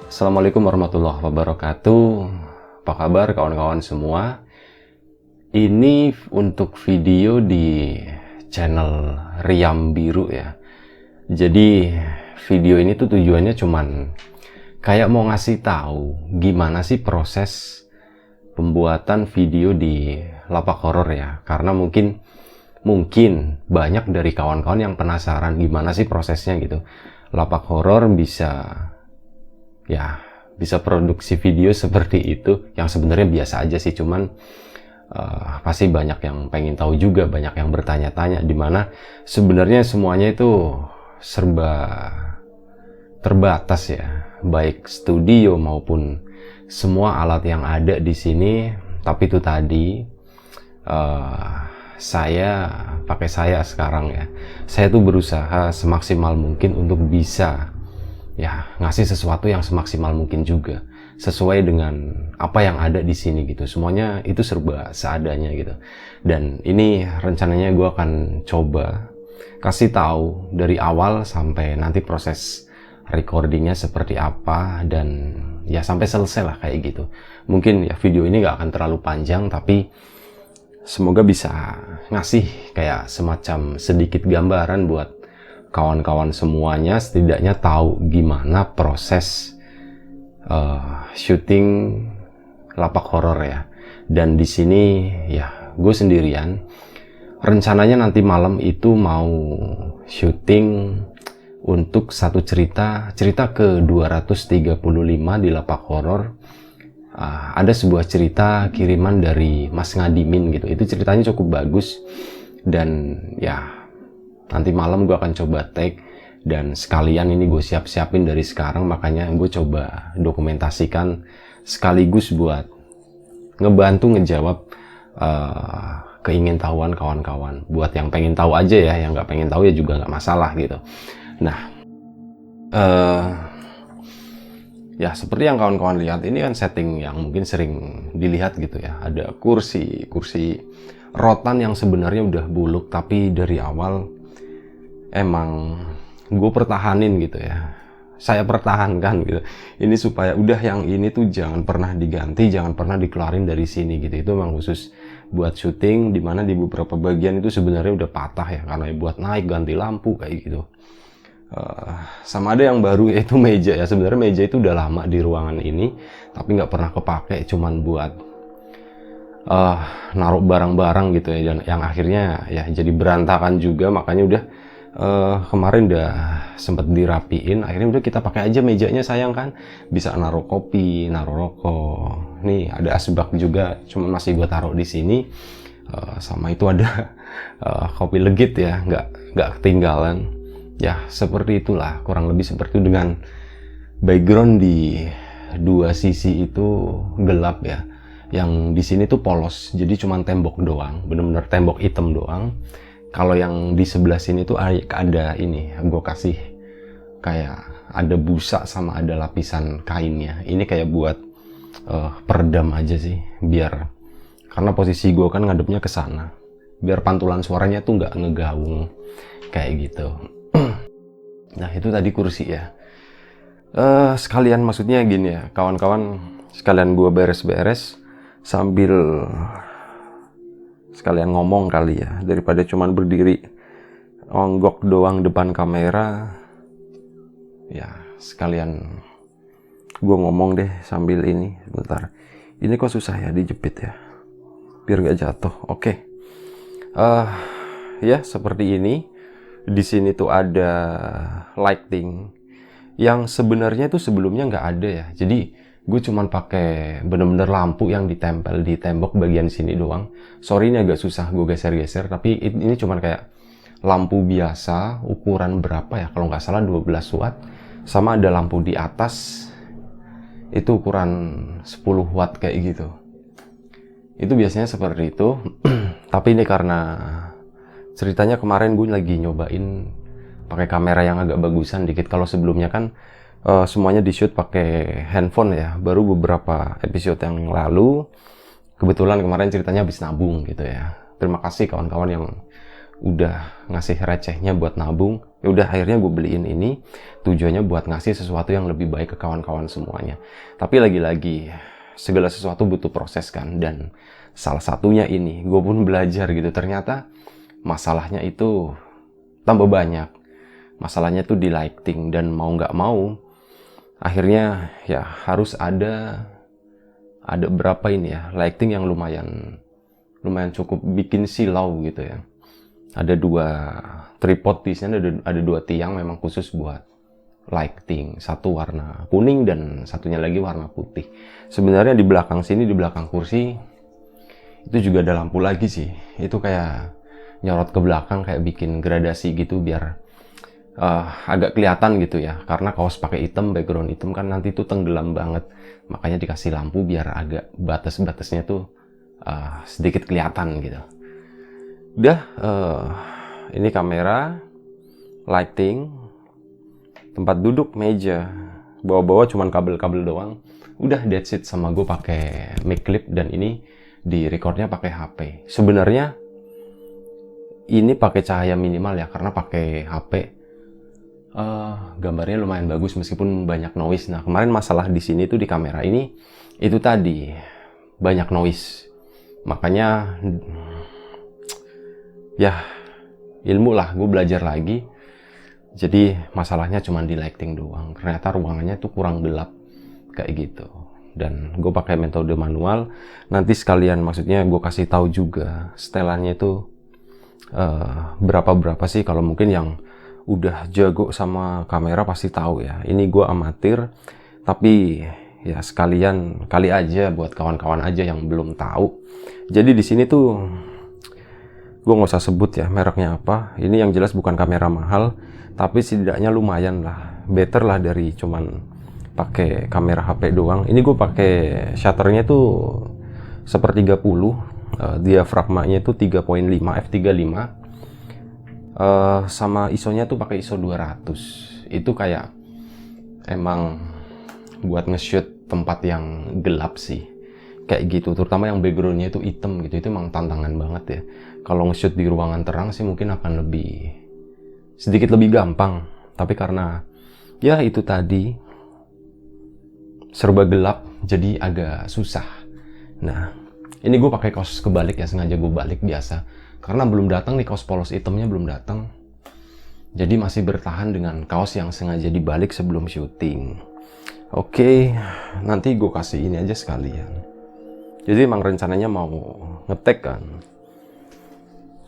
Assalamualaikum warahmatullahi wabarakatuh. Apa kabar kawan-kawan semua? Ini untuk video di channel Riam Biru ya. Jadi video ini tuh tujuannya cuman kayak mau ngasih tahu gimana sih proses pembuatan video di lapak horor ya. Karena mungkin banyak dari kawan-kawan yang penasaran gimana sih prosesnya gitu. Lapak horor bisa produksi video seperti itu, yang sebenarnya biasa aja sih, cuman pasti banyak yang pengen tahu juga, banyak yang bertanya-tanya, dimana sebenarnya semuanya itu serba terbatas ya, baik studio maupun semua alat yang ada di sini. Tapi itu tadi saya sekarang ya, saya tuh berusaha semaksimal mungkin untuk bisa ya ngasih sesuatu yang semaksimal mungkin juga sesuai dengan apa yang ada di sini gitu. Semuanya itu serba seadanya gitu. Dan ini rencananya gue akan coba kasih tahu dari awal sampai nanti proses recordingnya seperti apa, dan ya sampai selesai lah kayak gitu. Mungkin ya video ini gak akan terlalu panjang, tapi semoga bisa ngasih kayak semacam sedikit gambaran buat kawan-kawan semuanya, setidaknya tahu gimana proses syuting lapak horor ya. Dan di sini ya gue sendirian. Rencananya nanti malam itu mau syuting untuk satu cerita ke 235 di lapak horor. Ada sebuah cerita kiriman dari Mas Ngadimin gitu. Itu ceritanya cukup bagus, dan ya nanti malam gue akan coba take, dan sekalian ini gue siap-siapin dari sekarang. Makanya gue coba dokumentasikan sekaligus buat ngebantu ngejawab keingintahuan kawan-kawan. Buat yang pengen tahu aja ya, yang nggak pengen tahu ya juga nggak masalah gitu. Nah, ya seperti yang kawan-kawan lihat, ini kan setting yang mungkin sering dilihat gitu ya. Ada kursi rotan yang sebenarnya udah buluk, tapi dari awal emang gue pertahanin gitu ya. Saya pertahankan gitu. Ini supaya udah yang ini tuh jangan pernah diganti, jangan pernah dikeluarin dari sini gitu. Itu emang khusus buat syuting, dimana di beberapa bagian itu sebenarnya udah patah ya, karena buat naik ganti lampu kayak gitu. Sama ada yang baru, yaitu meja ya. Sebenarnya meja itu udah lama di ruangan ini, tapi nggak pernah kepake, cuman buat naruh barang-barang gitu ya, dan yang akhirnya ya jadi berantakan juga. Makanya udah kemarin udah sempet dirapiin, akhirnya udah kita pakai aja mejanya, sayang kan, bisa naruh kopi, naruh rokok. Nih ada asbak juga, cuman masih gue taruh di sini. Sama itu ada kopi legit ya, nggak ketinggalan. Ya seperti itulah, kurang lebih seperti itu, dengan background di dua sisi itu gelap ya. Yang di sini tuh polos, jadi cuma tembok doang, bener-bener tembok hitam doang. Kalau yang di sebelah sini tuh ada ini, gue kasih kayak ada busa sama ada lapisan kainnya. Ini kayak buat peredam aja sih, biar, karena posisi gue kan ngadepnya ke sana, biar pantulan suaranya tuh nggak ngegaung kayak gitu. Nah itu tadi kursi ya. Sekalian maksudnya gini ya kawan-kawan, sekalian gue beres-beres sambil sekalian ngomong kali ya, daripada cuman berdiri onggok doang depan kamera. Ya sekalian gue ngomong deh sambil ini. Sebentar, ini kok susah ya dijepit ya, biar gak jatuh. Oke. Ya seperti ini. Di sini tuh ada lighting yang sebenarnya tuh sebelumnya nggak ada ya. Jadi gue cuman pakai bener-bener lampu yang ditempel di tembok bagian sini doang. Sorry ini agak susah gue geser-geser, tapi ini cuman kayak lampu biasa ukuran berapa ya, kalau nggak salah 12 watt. Sama ada lampu di atas itu ukuran 10 watt kayak gitu. Itu biasanya seperti itu. Tapi ini karena ceritanya kemarin gue lagi nyobain pakai kamera yang agak bagusan dikit. Kalau sebelumnya kan semuanya di shoot pakai handphone ya. Baru beberapa episode yang lalu, kebetulan kemarin ceritanya habis nabung gitu ya. Terima kasih kawan-kawan yang udah ngasih recehnya buat nabung, ya udah akhirnya gue beliin ini tujuannya buat ngasih sesuatu yang lebih baik ke kawan-kawan semuanya. Tapi lagi-lagi segala sesuatu butuh proses kan, dan salah satunya ini gue pun belajar gitu, ternyata masalahnya itu tambah banyak. Masalahnya tuh di lighting, dan mau nggak mau akhirnya ya harus ada berapa ini ya lighting yang lumayan cukup bikin silau gitu ya. Ada dua tripod di sini, ada dua tiang memang khusus buat lighting, satu warna kuning dan satunya lagi warna putih. Sebenarnya di belakang sini, di belakang kursi itu juga ada lampu lagi sih, itu kayak nyorot ke belakang, kayak bikin gradasi gitu biar agak kelihatan gitu ya, karena kaos pakai hitam, background hitam kan nanti tuh tenggelam banget, makanya dikasih lampu biar agak batas-batasnya tuh sedikit kelihatan gitu. Udah, ini kamera, lighting, tempat duduk, meja, bawa-bawa cuman kabel-kabel doang. Udah, that's it. Sama gue pakai mic clip, dan ini di recordnya pakai HP. Sebenarnya ini pakai cahaya minimal ya, karena pakai HP gambarnya lumayan bagus meskipun banyak noise. Nah, kemarin masalah di sini tuh di kamera ini itu tadi banyak noise. Makanya ya ilmu lah, gue belajar lagi. Jadi masalahnya cuma di lighting doang. Ternyata ruangannya tuh kurang gelap kayak gitu. Dan gue pakai metode manual. Nanti sekalian, maksudnya gue kasih tahu juga setelannya itu berapa sih. Kalau mungkin yang udah jago sama kamera pasti tahu ya. Ini gue amatir, tapi ya sekalian kali aja buat kawan-kawan aja yang belum tahu. Jadi di sini tuh gue nggak usah sebut ya mereknya apa. Ini yang jelas bukan kamera mahal, tapi setidaknya lumayan lah, better lah dari cuman pakai kamera HP doang. Ini gue pakai shutternya tuh 1/30, diafragmanya itu 3.5 f/35, sama ISO-nya tuh pakai ISO 200. Itu kayak emang buat nge-shoot tempat yang gelap sih, kayak gitu, terutama yang backgroundnya itu hitam gitu. Itu emang tantangan banget ya. Kalau nge-shoot di ruangan terang sih mungkin akan sedikit lebih gampang, tapi karena ya itu tadi serba gelap jadi agak susah. Nah, ini gue pakai kaos kebalik ya, sengaja gue balik biasa karena belum datang nih, kaos polos hitamnya belum datang. Jadi masih bertahan dengan kaos yang sengaja dibalik sebelum syuting. Oke, nanti gue kasih ini aja sekalian. Jadi emang rencananya mau ngetek kan,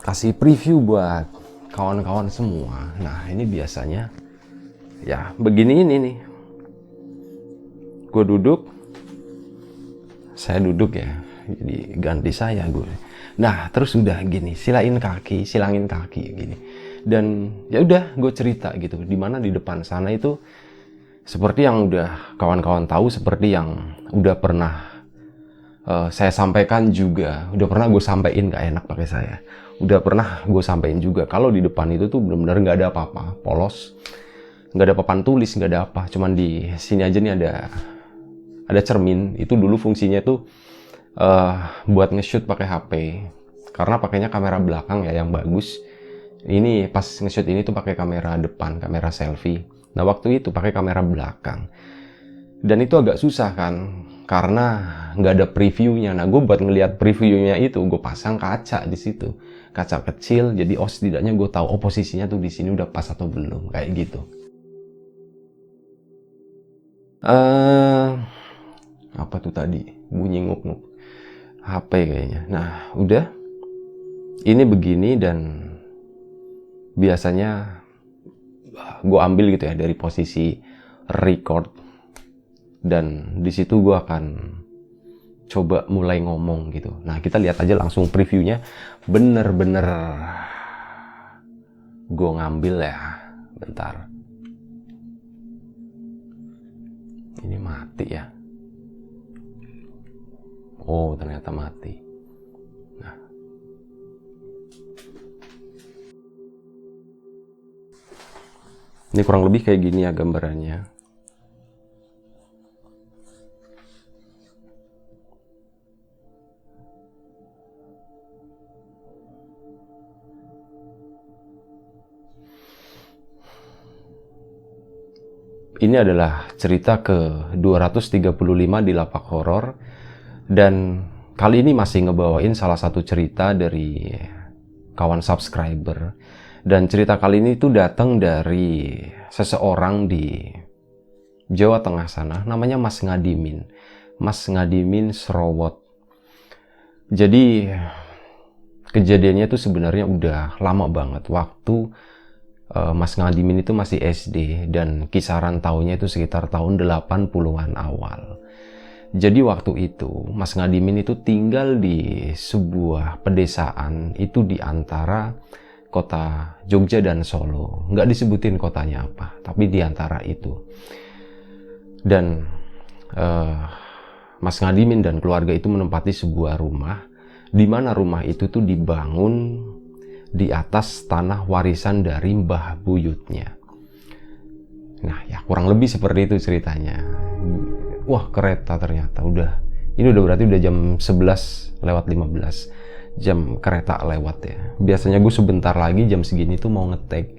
kasih preview buat kawan-kawan semua. Nah, ini biasanya ya begini ini nih. Gue duduk, saya duduk ya, jadi ganti saya gue. Nah, terus udah gini, silangin kaki gini. Dan ya udah, gue cerita gitu. Dimana di depan sana itu seperti yang udah kawan-kawan tahu, seperti yang udah pernah saya sampaikan juga, udah pernah gue sampaikan, gak enak pakai saya. Udah pernah gue sampaikan juga kalau di depan itu tuh benar-benar nggak ada apa-apa, polos, nggak ada papan tulis, nggak ada apa. Cuman di sini aja nih ada cermin. Itu dulu fungsinya tuh buat nge-shoot pakai HP, karena pakainya kamera belakang ya yang bagus. Ini pas nge-shoot ini tuh pakai kamera depan, kamera selfie. Nah, waktu itu pakai kamera belakang, dan itu agak susah kan karena nggak ada previewnya. Nah, gue buat ngelihat previewnya itu gue pasang kaca di situ, kaca kecil. Jadi setidaknya gue tahu posisinya tuh di sini udah pas atau belum, kayak gitu. Apa tuh tadi bunyi nguk-nguk HP kayaknya. Nah, udah ini begini, dan biasanya gue ambil gitu ya dari posisi record, dan di situ gue akan coba mulai ngomong gitu. Nah, kita lihat aja langsung previewnya. Bener-bener gue ngambil ya, bentar. Ini mati ya. Oh, ternyata mati. Nah, ini kurang lebih kayak gini ya gambarannya. Ini adalah cerita ke 235 di Lapak Horor, dan kali ini masih ngebawain salah satu cerita dari kawan subscriber. Dan cerita kali ini tuh datang dari seseorang di Jawa Tengah sana, namanya Mas Ngadimin. Mas Ngadimin Srowot. Jadi kejadiannya tuh sebenarnya udah lama banget, waktu Mas Ngadimin itu masih SD, dan kisaran tahunnya itu sekitar tahun 80-an awal. Jadi waktu itu Mas Ngadimin itu tinggal di sebuah pedesaan itu di antara kota Jogja dan Solo. Nggak disebutin kotanya apa, tapi di antara itu. Dan Mas Ngadimin dan keluarga itu menempati sebuah rumah, di mana rumah itu tuh dibangun di atas tanah warisan dari mbah buyutnya. Nah ya, kurang lebih seperti itu ceritanya. Wah, kereta ternyata ini udah berarti udah jam 11 lewat 15 jam kereta lewat ya. Biasanya gue sebentar lagi jam segini tuh mau ngetek,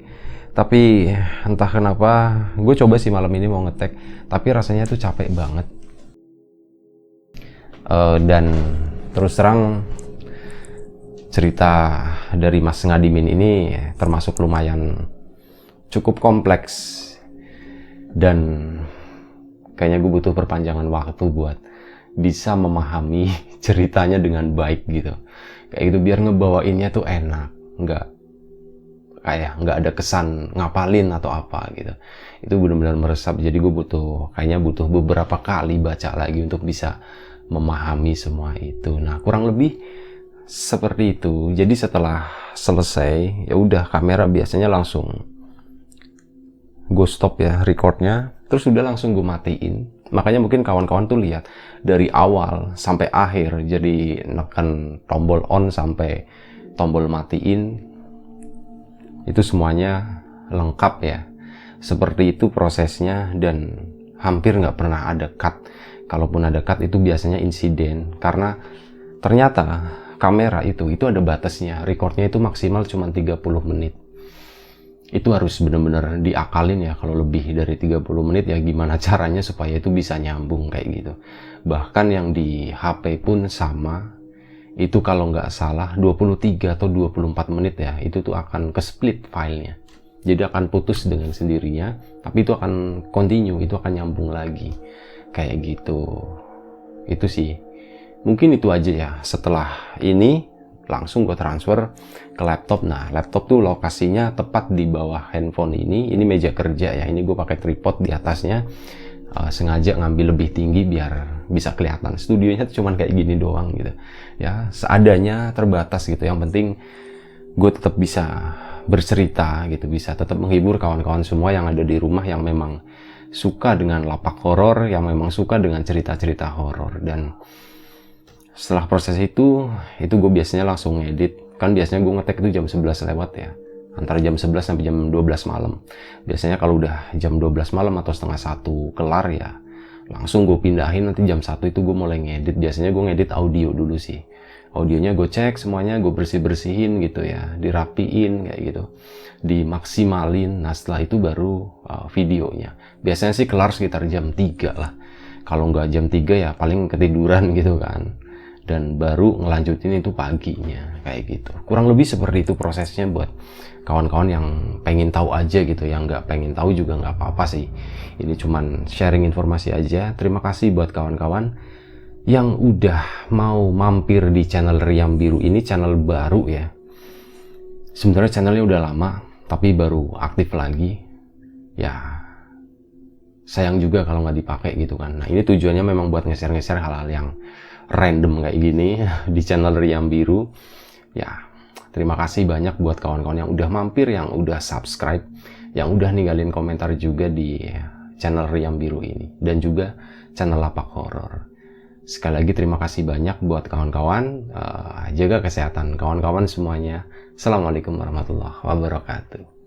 tapi entah kenapa gue coba sih malam ini mau ngetek, tapi rasanya tuh capek banget. Dan terus terang cerita dari Mas Ngadimin ini termasuk lumayan cukup kompleks, dan kayaknya gue butuh perpanjangan waktu buat bisa memahami ceritanya dengan baik gitu. Kayak gitu biar ngebawainnya tuh enak, nggak ada kesan ngapalin atau apa gitu. Itu benar-benar meresap. Jadi gue kayaknya butuh beberapa kali baca lagi untuk bisa memahami semua itu. Nah, kurang lebih seperti itu. Jadi setelah selesai, ya udah kamera biasanya langsung gue stop ya recordnya, terus udah langsung gue matiin. Makanya mungkin kawan-kawan tuh lihat dari awal sampai akhir, jadi nekan tombol on sampai tombol matiin, itu semuanya lengkap ya. Seperti itu prosesnya, dan hampir nggak pernah ada cut. Kalaupun ada cut itu biasanya insiden, karena ternyata kamera itu ada batasnya. Recordnya itu maksimal cuma 30 menit. Itu harus benar-benar diakalin ya, kalau lebih dari 30 menit ya gimana caranya supaya itu bisa nyambung kayak gitu. Bahkan yang di HP pun sama, itu kalau nggak salah 23 atau 24 menit ya, itu tuh akan ke split filenya. Jadi akan putus dengan sendirinya, tapi itu akan continue, itu akan nyambung lagi kayak gitu. Itu sih mungkin itu aja ya. Setelah ini langsung gue transfer ke laptop. Nah, laptop tuh lokasinya tepat di bawah handphone ini. Ini meja kerja ya. Ini gue pakai tripod di atasnya. Sengaja ngambil lebih tinggi biar bisa kelihatan. Studionya tuh cuman kayak gini doang gitu. Ya, seadanya, terbatas gitu. Yang penting gue tetap bisa bercerita gitu, bisa tetap menghibur kawan-kawan semua yang ada di rumah yang memang suka dengan lapak horor, yang memang suka dengan cerita-cerita horor. Dan setelah proses itu gue biasanya langsung ngedit. Kan biasanya gue ngetek itu jam 11 lewat ya, antara jam 11 sampai jam 12 malam. Biasanya kalau udah jam 12 malam atau setengah 1 kelar ya, langsung gue pindahin. Nanti jam 1 itu gue mulai ngedit. Biasanya gue ngedit audio dulu sih. Audionya gue cek semuanya, gue bersih-bersihin gitu ya, dirapiin kayak gitu, dimaksimalin. Nah setelah itu baru videonya. Biasanya sih kelar sekitar jam 3 lah. Kalau nggak jam 3 ya paling ketiduran gitu kan. Dan baru ngelanjutin itu paginya kayak gitu. Kurang lebih seperti itu prosesnya buat kawan-kawan yang pengen tahu aja gitu. Yang nggak pengen tahu juga nggak apa-apa sih. Ini cuman sharing informasi aja. Terima kasih buat kawan-kawan yang udah mau mampir di channel Riam Biru ini. Channel baru ya. Sebenarnya channelnya udah lama, tapi baru aktif lagi. Ya sayang juga kalau nggak dipakai gitu kan. Nah ini tujuannya memang buat nge-share hal-hal yang random kayak gini di channel Riam Biru. Ya, terima kasih banyak buat kawan-kawan yang udah mampir, yang udah subscribe, yang udah ninggalin komentar juga di channel Riam Biru ini, dan juga channel Lapak Horor. Sekali lagi terima kasih banyak buat kawan-kawan. Jaga kesehatan kawan-kawan semuanya. Assalamualaikum warahmatullahi wabarakatuh.